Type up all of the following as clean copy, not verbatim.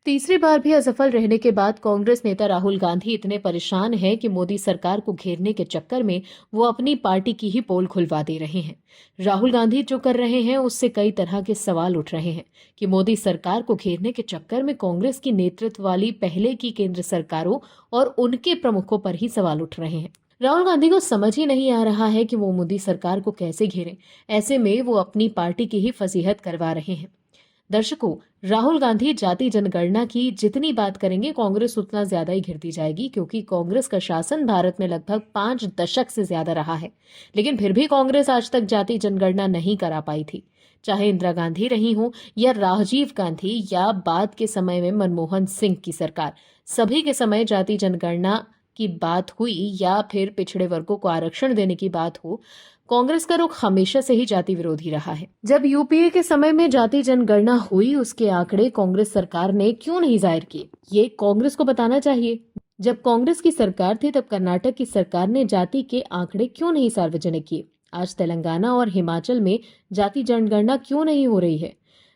तीसरी बार भी असफल रहने के बाद कांग्रेस नेता राहुल गांधी इतने परेशान हैं कि मोदी सरकार को घेरने के चक्कर में वो अपनी पार्टी की ही पोल खुलवा दे रहे हैं। राहुल गांधी जो कर रहे हैं उससे कई तरह के सवाल उठ रहे हैं कि मोदी सरकार को घेरने के चक्कर में कांग्रेस की नेतृत्व वाली पहले की केंद्र सरकारों और उनके प्रमुखों पर ही सवाल उठ रहे हैं। राहुल गांधी को समझ ही नहीं आ रहा है कि वो मोदी सरकार को कैसे घेरें। ऐसे में वो अपनी पार्टी की ही फजीहत करवा रहे हैं। दर्शकों, राहुल गांधी जाति जनगणना की जितनी बात करेंगे कांग्रेस उतना ज्यादा ही घिरती जाएगी, क्योंकि कांग्रेस का शासन भारत में लगभग 5 दशक से ज्यादा रहा है। लेकिन फिर भी कांग्रेस आज तक जाति जनगणना नहीं करा पाई थी। चाहे इंदिरा गांधी रही हो या राजीव गांधी या बाद के समय में मनमोहन सिंह की सरकार, सभी के समय जाति जनगणना की बात हुई या फिर पिछड़े वर्गों को आरक्षण देने की बात हो, कांग्रेस का रुख हमेशा से ही जाति विरोधी रहा है। जब यूपीए के समय में जाति जनगणना हुई, उसके आंकड़े कांग्रेस सरकार ने क्यों नहीं जाहिर किए, ये कांग्रेस को बताना चाहिए। जब कांग्रेस की सरकार थी तब कर्नाटक की सरकार ने जाति के आंकड़े क्यों नहीं सार्वजनिक किए। आज तेलंगाना और हिमाचल में जाति जनगणना क्यों नहीं हो रही है।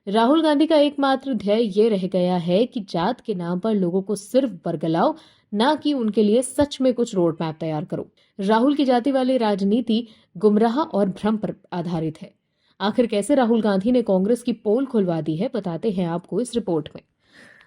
राहुल गांधी का एकमात्र ध्येय ये रह गया है कि जात के नाम पर लोगों को सिर्फ बरगलाओ, ना कि उनके लिए सच में कुछ रोड मैप तैयार करो। राहुल की जाति वाली राजनीति गुमराह और भ्रम पर आधारित है। आखिर कैसे राहुल गांधी ने कांग्रेस की पोल खुलवा दी है, बताते हैं आपको इस रिपोर्ट में।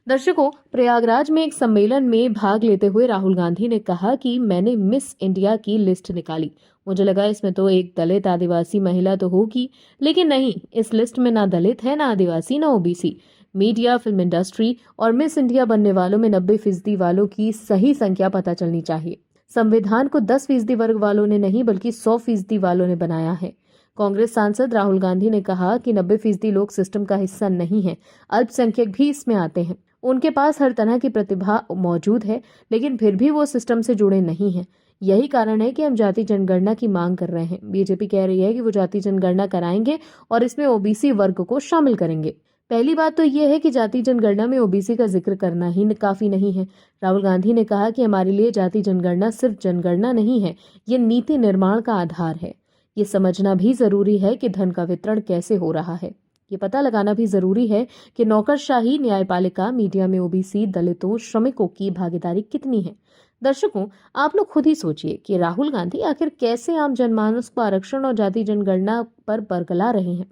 दर्शकों, प्रयागराज में एक सम्मेलन में भाग लेते हुए राहुल गांधी ने कहा कि मैंने मिस इंडिया की लिस्ट निकाली। मुझे लगा इसमें तो एक दलित आदिवासी महिला तो होगी, लेकिन नहीं, इस लिस्ट में ना दलित है, ना आदिवासी, ना ओबीसी। मीडिया, फिल्म इंडस्ट्री और मिस इंडिया बनने वालों में 90% वालों की सही संख्या पता चलनी चाहिए। संविधान को 10% वर्ग वालों ने नहीं बल्कि 100% वालों ने बनाया है। कांग्रेस सांसद राहुल गांधी ने कहा कि 90% लोग सिस्टम का हिस्सा नहीं है, अल्पसंख्यक भी इसमें आते हैं। उनके पास हर तरह की प्रतिभा मौजूद है, लेकिन फिर भी वो सिस्टम से जुड़े नहीं हैं। यही कारण है कि हम जाति जनगणना की मांग कर रहे हैं। बीजेपी कह रही है कि वो जाति जनगणना कराएंगे और इसमें ओबीसी वर्ग को शामिल करेंगे। पहली बात तो ये है कि जाति जनगणना में ओबीसी का जिक्र करना ही काफी नहीं है। राहुल गांधी ने कहा कि हमारे लिए जाति जनगणना सिर्फ जनगणना नहीं है, ये नीति निर्माण का आधार है। ये समझना भी जरूरी है कि धन का वितरण कैसे हो रहा है। ये पता लगाना भी जरूरी है कि नौकरशाही, न्यायपालिका, मीडिया में ओबीसी, दलितों, श्रमिकों की भागीदारी कितनी है। दर्शकों, आप लोग खुद ही सोचिए कि राहुल गांधी आखिर कैसे आम जनमानस को आरक्षण और जाति जनगणना पर बरगला रहे हैं।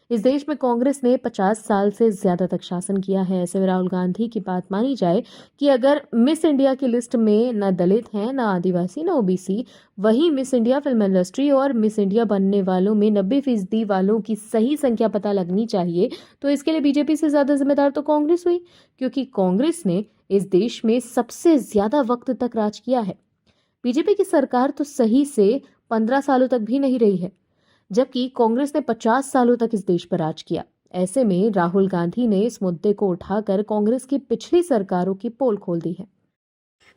इस देश में कांग्रेस ने 50 साल से ज्यादा तक शासन किया है। ऐसे में राहुल गांधी की बात मानी जाए कि अगर मिस इंडिया की लिस्ट में न दलित हैं, न आदिवासी, न ओबीसी, वहीं मिस इंडिया फिल्म इंडस्ट्री और मिस इंडिया बनने वालों में 90% वालों की सही संख्या पता लगनी चाहिए, तो इसके लिए बीजेपी से ज्यादा जिम्मेदार तो कांग्रेस हुई, क्योंकि कांग्रेस ने इस देश में सबसे ज्यादा वक्त तक राज किया है। बीजेपी की सरकार तो सही से 15 सालों तक भी नहीं रही है, जबकि कांग्रेस ने 50 सालों तक इस देश पर राज किया। ऐसे में राहुल गांधी ने इस मुद्दे को उठाकर कांग्रेस की पिछली सरकारों की पोल खोल दी है।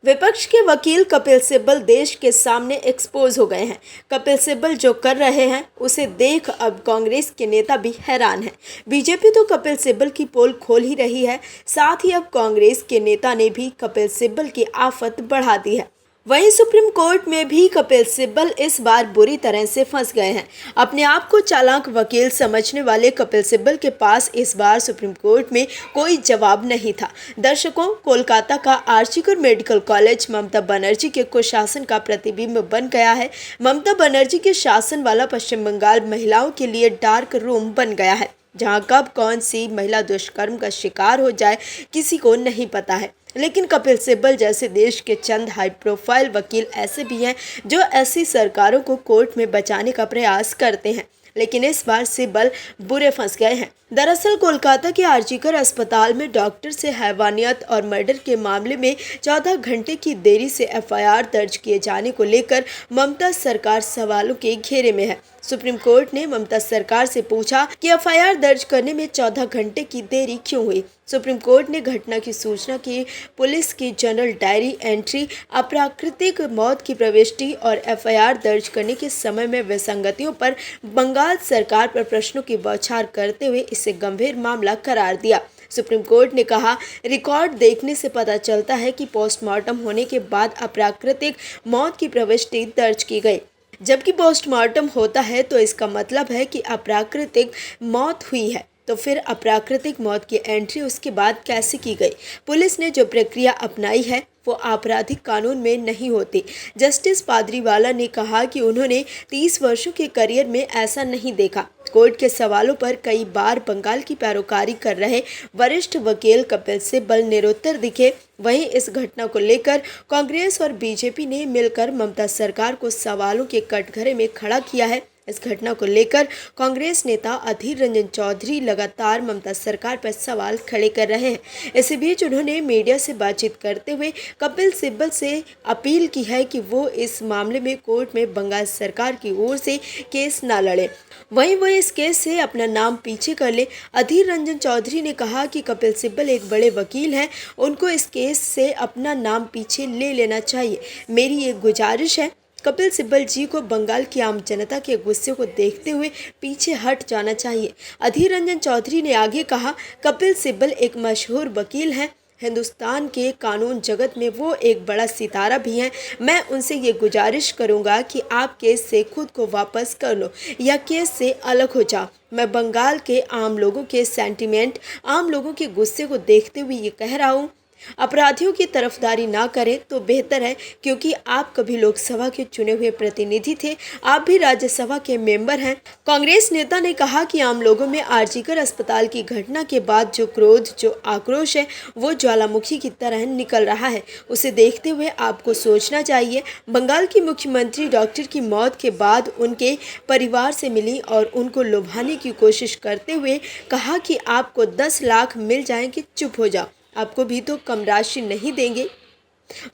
विपक्ष के वकील कपिल सिब्बल देश के सामने एक्सपोज हो गए हैं। कपिल सिब्बल जो कर रहे हैं उसे देख अब कांग्रेस के नेता भी हैरान हैं। बीजेपी तो कपिल सिब्बल की पोल खोल ही रही है, साथ ही अब कांग्रेस के नेता ने भी कपिल सिब्बल की आफत बढ़ा दी है। वहीं सुप्रीम कोर्ट में भी कपिल सिब्बल इस बार बुरी तरह से फंस गए हैं। अपने आप को चालाक वकील समझने वाले कपिल सिब्बल के पास इस बार सुप्रीम कोर्ट में कोई जवाब नहीं था। दर्शकों, कोलकाता का आर्जिकर मेडिकल कॉलेज ममता बनर्जी के कुशासन का प्रतिबिंब बन गया है। ममता बनर्जी के शासन वाला पश्चिम बंगाल महिलाओं के लिए डार्क रूम बन गया है, जहां कब कौन सी महिला दुष्कर्म का शिकार हो जाए किसी को नहीं पता है। लेकिन कपिल सिब्बल जैसे देश के चंद हाई प्रोफाइल वकील ऐसे भी हैं जो ऐसी सरकारों को कोर्ट में बचाने का प्रयास करते हैं, लेकिन इस बार सिब्बल बुरे फंस गए हैं। दरअसल कोलकाता के आर्जिकर अस्पताल में डॉक्टर से हैवानियत और मर्डर के मामले में 14 घंटे की देरी से एफआईआर दर्ज किए जाने को लेकर ममता सरकार सवालों के घेरे में है। सुप्रीम कोर्ट ने ममता सरकार से पूछा कि एफआईआर दर्ज करने में 14 घंटे की देरी क्यों हुई। सुप्रीम कोर्ट ने घटना की सूचना की पुलिस की जनरल डायरी एंट्री, अप्राकृतिक मौत की प्रविष्टि और एफआईआर दर्ज करने के समय में विसंगतियों पर बंगाल सरकार पर प्रश्नों की बौछार करते हुए इसे गंभीर मामला करार दिया। सुप्रीम कोर्ट ने कहा, रिकॉर्ड देखने से पता चलता है कि पोस्टमार्टम होने के बाद अप्राकृतिक मौत की प्रविष्टि दर्ज की गई। जबकि पोस्टमार्टम होता है तो इसका मतलब है कि अप्राकृतिक मौत हुई है। तो फिर अप्राकृतिक मौत की एंट्री उसके बाद कैसे की गई? पुलिस ने जो प्रक्रिया अपनाई है वो आपराधिक कानून में नहीं होती। जस्टिस पादरीवाला ने कहा कि उन्होंने 30 वर्षों के करियर में ऐसा नहीं देखा। कोर्ट के सवालों पर कई बार बंगाल की पैरोकारी कर रहे वरिष्ठ वकील कपिल सिब्बल निरुत्तर दिखे। वहीं इस घटना को लेकर कांग्रेस और बीजेपी ने मिलकर ममता सरकार को सवालों के कटघरे में खड़ा किया है। इस घटना को लेकर कांग्रेस नेता अधीर रंजन चौधरी लगातार ममता सरकार पर सवाल खड़े कर रहे हैं। इसी बीच उन्होंने मीडिया से बातचीत करते हुए कपिल सिब्बल से अपील की है कि वो इस मामले में कोर्ट में बंगाल सरकार की ओर से केस न लड़े, वहीं वो इस केस से अपना नाम पीछे कर ले। अधीर रंजन चौधरी ने कहा कि कपिल सिब्बल एक बड़े वकील हैं, उनको इस केस से अपना नाम पीछे ले लेना चाहिए। मेरी ये गुजारिश है, कपिल सिब्बल जी को बंगाल की आम जनता के गुस्से को देखते हुए पीछे हट जाना चाहिए। अधीर रंजन चौधरी ने आगे कहा, कपिल सिब्बल एक मशहूर वकील हैं, हिंदुस्तान के कानून जगत में वो एक बड़ा सितारा भी हैं। मैं उनसे ये गुजारिश करूंगा कि आप केस से खुद को वापस कर लो या केस से अलग हो जाओ। मैं बंगाल के आम लोगों के सेंटिमेंट, आम लोगों के गुस्से को देखते हुए ये कह रहा हूँ, अपराधियों की तरफदारी ना करें तो बेहतर है, क्योंकि आप कभी लोकसभा के चुने हुए प्रतिनिधि थे, आप भी राज्यसभा के मेंबर हैं। कांग्रेस नेता ने कहा कि आम लोगों में आरजीकर अस्पताल की घटना के बाद जो क्रोध, जो आक्रोश है, वो ज्वालामुखी की तरह निकल रहा है। उसे देखते हुए आपको सोचना चाहिए। बंगाल की मुख्यमंत्री डॉक्टर की मौत के बाद उनके परिवार से मिली और उनको लुभाने की कोशिश करते हुए कहा कि आपको 10 लाख मिल जाएंगे, चुप हो जाओ, आपको भी तो कम राशि नहीं देंगे।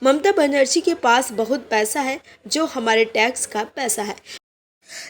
ममता बनर्जी के पास बहुत पैसा है, जो हमारे टैक्स का पैसा है।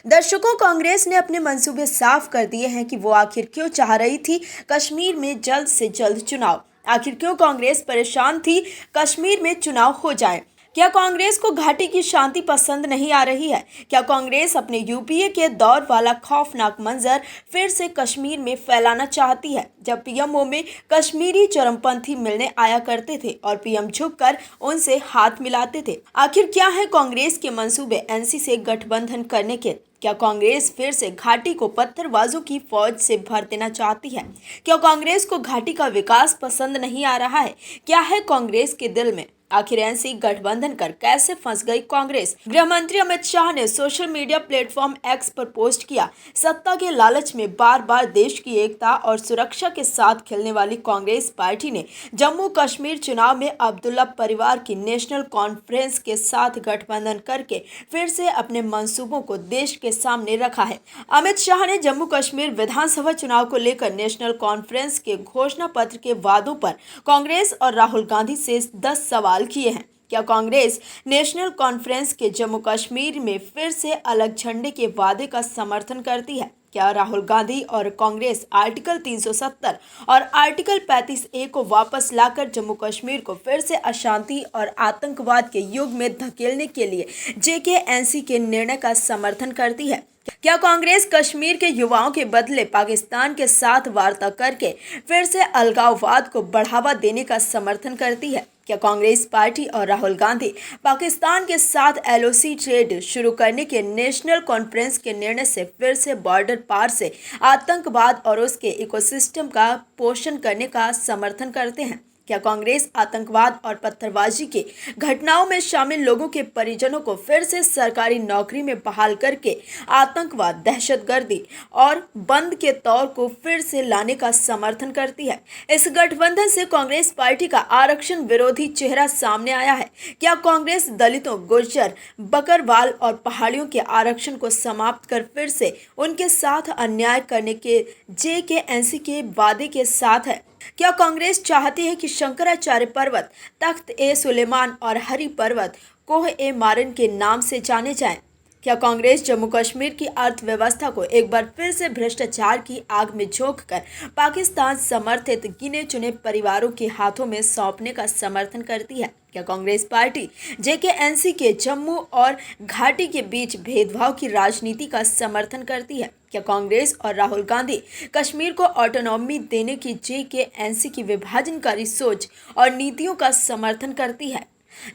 दर्शकों, कांग्रेस ने अपने मंसूबे साफ कर दिए हैं कि वो आखिर क्यों चाह रही थी कश्मीर में जल्द से जल्द चुनाव। आखिर क्यों कांग्रेस परेशान थी कश्मीर में चुनाव हो जाए। क्या कांग्रेस को घाटी की शांति पसंद नहीं आ रही है? क्या कांग्रेस अपने यूपीए के दौर वाला खौफनाक मंजर फिर से कश्मीर में फैलाना चाहती है, जब पीएमओ में कश्मीरी चरमपंथी मिलने आया करते थे और पीएम झुककर उनसे हाथ मिलाते थे? आखिर क्या है कांग्रेस के मंसूबे एनसी से गठबंधन करने के? क्या कांग्रेस फिर से घाटी को पत्थरबाजों की फौज से भर देना चाहती है? क्या कांग्रेस को घाटी का विकास पसंद नहीं आ रहा है? क्या है कांग्रेस के दिल में? आखिर एनसी गठबंधन कर कैसे फंस गई कांग्रेस? गृह मंत्री अमित शाह ने सोशल मीडिया प्लेटफॉर्म एक्स पर पोस्ट किया, सत्ता के लालच में बार बार देश की एकता और सुरक्षा के साथ खेलने वाली कांग्रेस पार्टी ने जम्मू कश्मीर चुनाव में अब्दुल्ला परिवार की नेशनल कॉन्फ्रेंस के साथ गठबंधन करके फिर से अपने मंसूबों को देश के सामने रखा है। अमित शाह ने जम्मू कश्मीर विधानसभा चुनाव को लेकर नेशनल कॉन्फ्रेंस के घोषणा पत्र के वादों पर कांग्रेस और राहुल गांधी से 10 सवाल किए हैं। क्या कांग्रेस नेशनल कॉन्फ्रेंस के जम्मू कश्मीर में फिर से अलग झंडे के वादे का समर्थन करती है? क्या राहुल गांधी और कांग्रेस आर्टिकल 370 और आर्टिकल 35A को वापस लाकर जम्मू कश्मीर को फिर से अशांति और आतंकवाद के युग में धकेलने के लिए JK-NC के निर्णय का समर्थन करती है? क्या कांग्रेस कश्मीर के युवाओं के बदले पाकिस्तान के साथ वार्ता करके फिर से अलगाववाद को बढ़ावा देने का समर्थन करती है? क्या कांग्रेस पार्टी और राहुल गांधी पाकिस्तान के साथ LOC ट्रेड शुरू करने के नेशनल कॉन्फ्रेंस के निर्णय से फिर से बॉर्डर पार से आतंकवाद और उसके इकोसिस्टम का पोषण करने का समर्थन करते हैं? क्या कांग्रेस आतंकवाद और पत्थरबाजी की घटनाओं में शामिल लोगों के परिजनों को फिर से सरकारी नौकरी में बहाल करके आतंकवाद, दहशतगर्दी और बंद के तौर को फिर से लाने का समर्थन करती है? इस गठबंधन से कांग्रेस पार्टी का आरक्षण विरोधी चेहरा सामने आया है। क्या कांग्रेस दलितों, गुर्जर, बकरवाल और पहाड़ियों के आरक्षण को समाप्त कर फिर से उनके साथ अन्याय करने के JK-NC के वादे के साथ है? क्या कांग्रेस चाहती है कि शंकराचार्य पर्वत तख्त-ए-सुलेमान और हरि पर्वत कोह-ए-मारन के नाम से जाने जाएं? क्या कांग्रेस जम्मू कश्मीर की अर्थव्यवस्था को एक बार फिर से भ्रष्टाचार की आग में झोंककर पाकिस्तान समर्थित गिने चुने परिवारों के हाथों में सौंपने का समर्थन करती है? क्या कांग्रेस पार्टी JK-NC के जम्मू और घाटी के बीच भेदभाव की राजनीति का समर्थन करती है? क्या कांग्रेस और राहुल गांधी कश्मीर को ऑटोनॉमी देने की JK-NC की विभाजनकारी सोच और नीतियों का समर्थन करती है?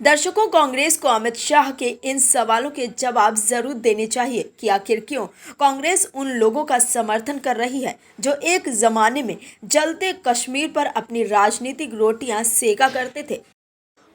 दर्शकों, कांग्रेस को अमित शाह के इन सवालों के जवाब जरूर देने चाहिए कि आखिर क्यों कांग्रेस उन लोगों का समर्थन कर रही है जो एक जमाने में जलते कश्मीर पर अपनी राजनीतिक रोटियां सेका करते थे।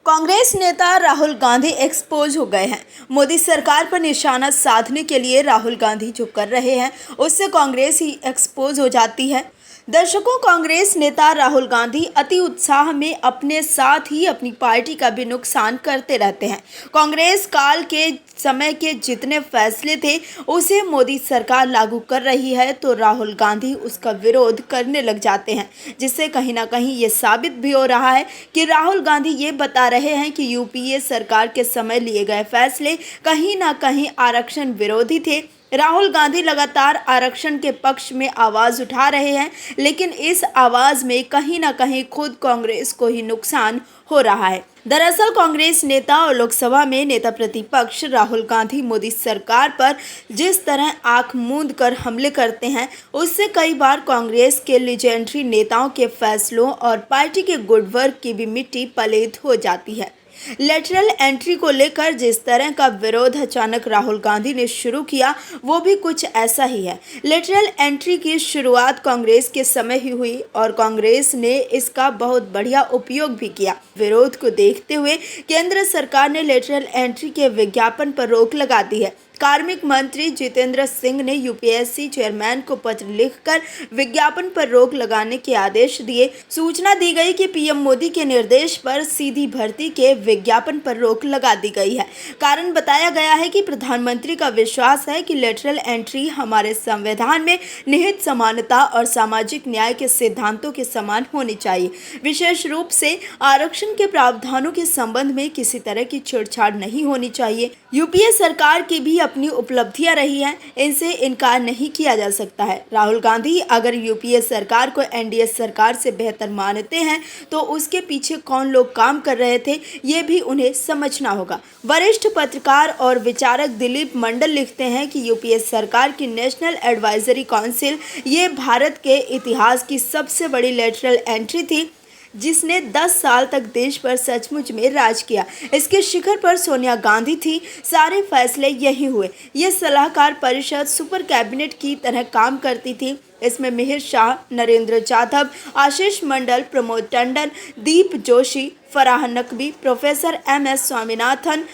कांग्रेस नेता राहुल गांधी एक्सपोज हो गए हैं। मोदी सरकार पर निशाना साधने के लिए राहुल गांधी जो कर रहे हैं उससे कांग्रेस ही एक्सपोज हो जाती है। दर्शकों, कांग्रेस नेता राहुल गांधी अति उत्साह में अपने साथ ही अपनी पार्टी का भी नुकसान करते रहते हैं। कांग्रेस काल के समय के जितने फैसले थे उसे मोदी सरकार लागू कर रही है तो राहुल गांधी उसका विरोध करने लग जाते हैं, जिससे कहीं ना कहीं ये साबित भी हो रहा है कि राहुल गांधी ये बता रहे हैं कि यूपीए सरकार के समय लिए गए फैसले कहीं ना कहीं आरक्षण विरोधी थे। राहुल गांधी लगातार आरक्षण के पक्ष में आवाज उठा रहे हैं, लेकिन इस आवाज में कहीं ना कहीं खुद कांग्रेस को ही नुकसान हो रहा है। दरअसल कांग्रेस नेता और लोकसभा में नेता प्रतिपक्ष राहुल गांधी मोदी सरकार पर जिस तरह आंख मूंद कर हमले करते हैं उससे कई बार कांग्रेस के लीजेंडरी नेताओं के फैसलों और पार्टी के गुड वर्क की भी मिट्टी पलीत हो जाती है। लेटरल एंट्री को लेकर जिस तरह का विरोध अचानक राहुल गांधी ने शुरू किया वो भी कुछ ऐसा ही है। लेटरल एंट्री की शुरुआत कांग्रेस के समय ही हुई और कांग्रेस ने इसका बहुत बढ़िया उपयोग भी किया। विरोध को देखते हुए केंद्र सरकार ने लेटरल एंट्री के विज्ञापन पर रोक लगा दी है। कार्मिक मंत्री जितेंद्र सिंह ने यूपीएससी चेयरमैन को पत्र लिखकर विज्ञापन पर रोक लगाने के आदेश दिए। सूचना दी गई कि पीएम मोदी के निर्देश पर सीधी भर्ती के विज्ञापन पर रोक लगा दी गई है। कारण बताया गया है कि प्रधानमंत्री का विश्वास है कि लेटरल एंट्री हमारे संविधान में निहित समानता और सामाजिक न्याय के सिद्धांतों के समान होनी चाहिए। विशेष रूप से आरक्षण के प्रावधानों के संबंध में किसी तरह की छेड़छाड़ नहीं होनी चाहिए। यूपीए सरकार की भी अपनी उपलब्धियां रही हैं, इनसे इनकार नहीं किया जा सकता है। राहुल गांधी अगर यूपीए सरकार को एनडीए सरकार से बेहतर मानते हैं तो उसके पीछे कौन लोग काम कर रहे थे ये भी उन्हें समझना होगा। वरिष्ठ पत्रकार और विचारक दिलीप मंडल लिखते हैं कि यूपीए सरकार की नेशनल एडवाइजरी काउंसिल ये भारत के इतिहास की सबसे बड़ी लेटरल एंट्री थी जिसने 10 साल तक देश पर सचमुच में राज किया। इसके शिखर पर सोनिया गांधी थी। सारे फैसले यही हुए। ये सलाहकार परिषद सुपर कैबिनेट की तरह काम करती थी। इसमें मिहिर शाह, नरेंद्र जाधव, आशीष मंडल, प्रमोद टंडन, दीप जोशी, फराह नकवी, प्रोफेसर MS स्वामीनाथन,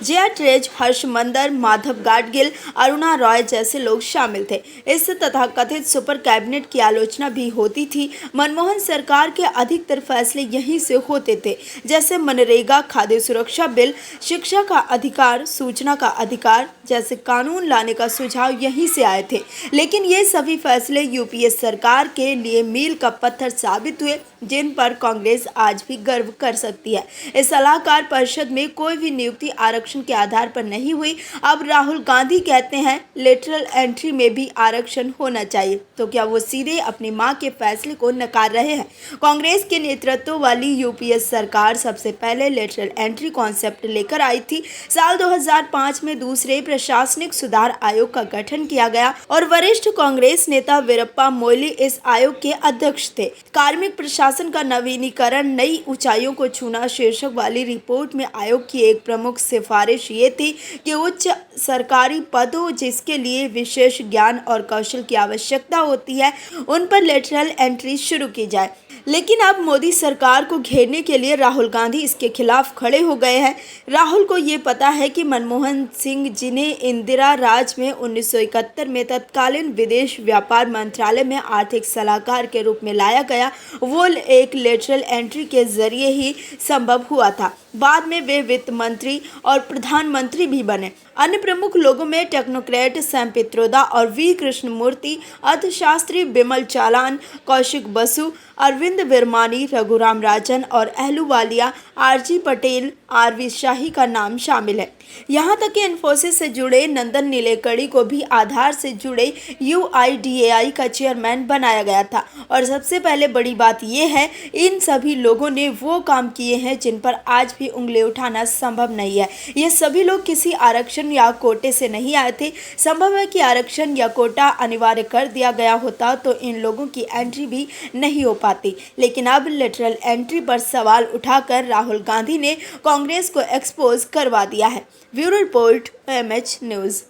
जया ट्रेज, हर्ष मंदर, माधव गाडगिल, अरुणा रॉय जैसे लोग शामिल थे। इस तथाकथित सुपर कैबिनेट की आलोचना भी होती थी। मनमोहन सरकार के अधिकतर फैसले यहीं से होते थे, जैसे मनरेगा, खाद्य सुरक्षा बिल, शिक्षा का अधिकार, सूचना का अधिकार जैसे कानून लाने का सुझाव यहीं से आए थे। लेकिन ये सभी फैसले यूपीए सरकार के लिए मील का पत्थर साबित हुए, जिन पर कांग्रेस आज भी गर्व कर सकती है। इस सलाहकार परिषद में कोई भी नियुक्ति आरक्षण के आधार पर नहीं हुई। अब राहुल गांधी कहते हैं लेटरल एंट्री में भी आरक्षण होना चाहिए, तो क्या वो सीधे अपनी मां के फैसले को नकार रहे हैं? कांग्रेस के नेतृत्व वाली यूपीए सरकार सबसे पहले लेटरल एंट्री कॉन्सेप्ट लेकर आई थी। साल 2005 में दूसरे प्रशासनिक सुधार आयोग का गठन किया गया और वरिष्ठ कांग्रेस नेता वीरप्पा मोइली इस आयोग के अध्यक्ष थे। कार्मिक प्रशासन का नवीनीकरण, नई ऊंचाइयों को छूना शीर्षक वाली रिपोर्ट में आयोग की एक प्रमुख सिफारिश ये थी कि उच्च सरकारी पदों जिसके लिए विशेष ज्ञान और कौशल की आवश्यकता होती है उन पर लेटरल एंट्री शुरू की जाए। लेकिन अब मोदी सरकार को घेरने के लिए राहुल गांधी इसके खिलाफ खड़े हो गए हैं। राहुल को ये पता है कि मनमोहन सिंह, जिन्हें इंदिरा राज में 1971 में तत्कालीन विदेश व्यापार मंत्रालय में आर्थिक सलाहकार के रूप में लाया गया, वो एक लेटरल एंट्री के जरिए ही संभव हुआ था। बाद में वे वित्त मंत्री और प्रधानमंत्री भी बने। अन्य प्रमुख लोगों में टेक्नोक्रेट सैम पित्रोदा और वी कृष्णमूर्ति, अर्थशास्त्री बिमल चालान, कौशिक बसु, अरविंद विरमानी, रघुराम राजन और अहलूवालिया, RG पटेल, RV शाही का नाम शामिल है। यहाँ तक कि इन्फोसिस से जुड़े नंदन नीलेकणी को भी आधार से जुड़े UIDAI का चेयरमैन बनाया गया था। और सबसे पहले बड़ी बात यह है, इन सभी लोगों ने वो काम किए हैं जिन पर आज भी उंगली उठाना संभव नहीं है। ये सभी लोग किसी आरक्षण या कोटे से नहीं आए थे। संभव है कि आरक्षण या कोटा अनिवार्य कर दिया गया होता तो इन लोगों की एंट्री भी नहीं हो पाती, लेकिन अब लेटरल एंट्री पर सवाल उठाकर राहुल गांधी ने कांग्रेस को एक्सपोज करवा दिया है। Bureau report MH news.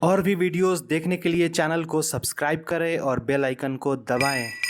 और भी वीडियोस देखने के लिए चैनल को सब्सक्राइब करें और बेल आइकन को दबाएं।